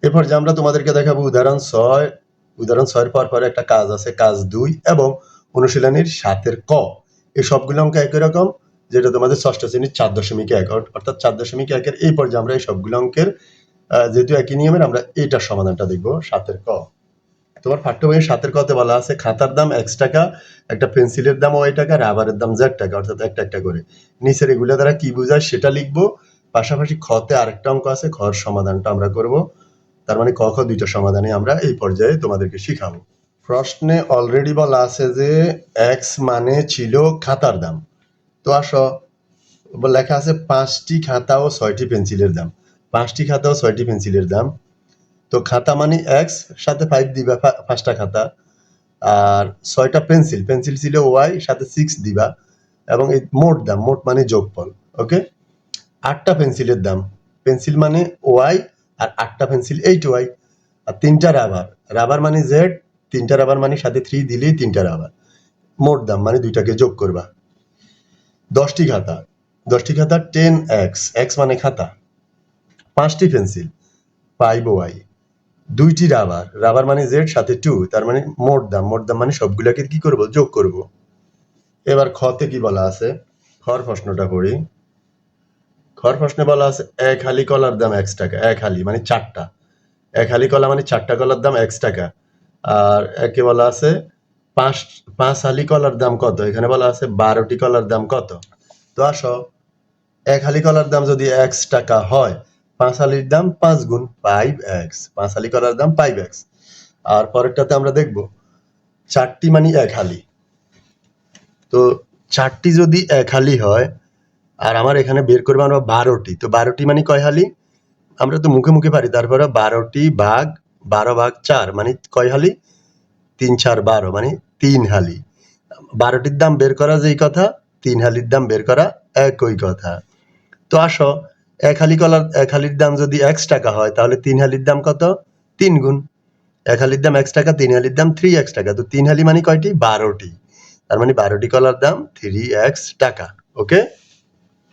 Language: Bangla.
এরপর যে আমরা তোমাদেরকে দেখাবো উদাহরণ 6। উদাহরণ 6 পর পর একটা কাজ আছে, কাজ 2 এবং অনুশীলনীর 7 ক। এই সবগুলো অঙ্ক একই রকম, যেটা তোমাদের ষষ্ঠ শ্রেণীর 4.1 অর্থাৎ 4.1 এর এই পর্যায়ে আমরা এই সবগুলো অঙ্কের যেহেতু একই নিয়মের আমরা এইটার সমাধানটা দেখবো। 7 ক তোমার পাঠ্য বইয়ের 7 কতে বলা আছে খাতার দাম x টাকা, একটা পেন্সিলের দাম y টাকা, রাবারের দাম z টাকা, অর্থাৎ একটা একটা করে। নিচের এগুলো দ্বারা কি বোঝায় সেটা লিখবো। পাশাপাশি খতে আরেকটা অঙ্ক আছে, খর সমাধানটা আমরা করব। তার মানে ক খ দুইটা সমাধানে আমরা এই পর্যায়ে তোমাদেরকে শিখাবো। প্রশ্নে অলরেডি বলা আছে যে x মানে ছিল খাতার দাম। তো আসো, লেখা আছে 5টি খাতা ও 6টি পেন্সিলের দাম। 5টি খাতা ও 6টি পেন্সিলের দাম। তো খাতা মানে x, সাথে 5 দিবা 5টা খাতা, আর 6টা পেন্সিল, পেন্সিল ছিল y, সাথে 6 দিবা, এবং এই মোট দাম, মোট মানে যোগফল। ওকে, 8টা পেন্সিলের দাম, পেন্সিল মানে y, আর 8টা পেন্সিল 8y, আর 3টা রাবার, রাবার মানে z, 3টা রাবার মানে সাথে 3 দিলেই 3টা রাবার। মোট দাম মানে দুইটাকে যোগ করবা। 10টি খাতা, 10টি খাতা 10x, x মানে খাতা। 5টি পেন্সিল 5y, 2টি রাবার, রাবার মানে z, সাথে 2, তার মানে মোট দাম, মোট দাম মানে সবগুলাকে কি করব, যোগ করব। এবার খতে কি বলা আছে, খর প্রশ্নটা পড়ি। খর প্রশ্নে বলা আছে এক হালি কলার দাম x টাকা। এক হালি মানে 4টা, এক হালি কলা মানে 4টা কলার দাম x টাকা। আর একে বলা আছে পাঁচ হালি কলার দাম কত, এখানে বলা আছে 12টি কলার দাম কত। তো আসো, এক হালি কলার দাম যদি x টাকা হয়, 5 হালির দাম 5 গুণ 5x, 5 হালি কলার দাম 5x। আর পরেরটাতে আমরা দেখব 4টি মানে 1 হালি। তো 4টি যদি 1 হালি হয়, আর আমার এখানে বের করবো আমরা 12টি, তো 12টি মানে কয় হালি, আমরা তো মুখে মুখে পারি। তারপরে 12টি ভাগ 12 ভাগ 4 মানে কয় হালি, 3 4 12 মানে 3 হালি। 12টির দাম বের করা যেই কথা, 3 হালির দাম বের করা একই কথা। তো আসো, এক হালির দাম যদি x টাকা হয়, তাহলে 3 হালির দাম কত, 3 গুণ। 1 হালির দাম x টাকা, 3 হালির দাম 3x টাকা। তো 3 হালি মানে কয়টি, 12টি, তার মানে 12টি কলার দাম 3x টাকা। ওকে।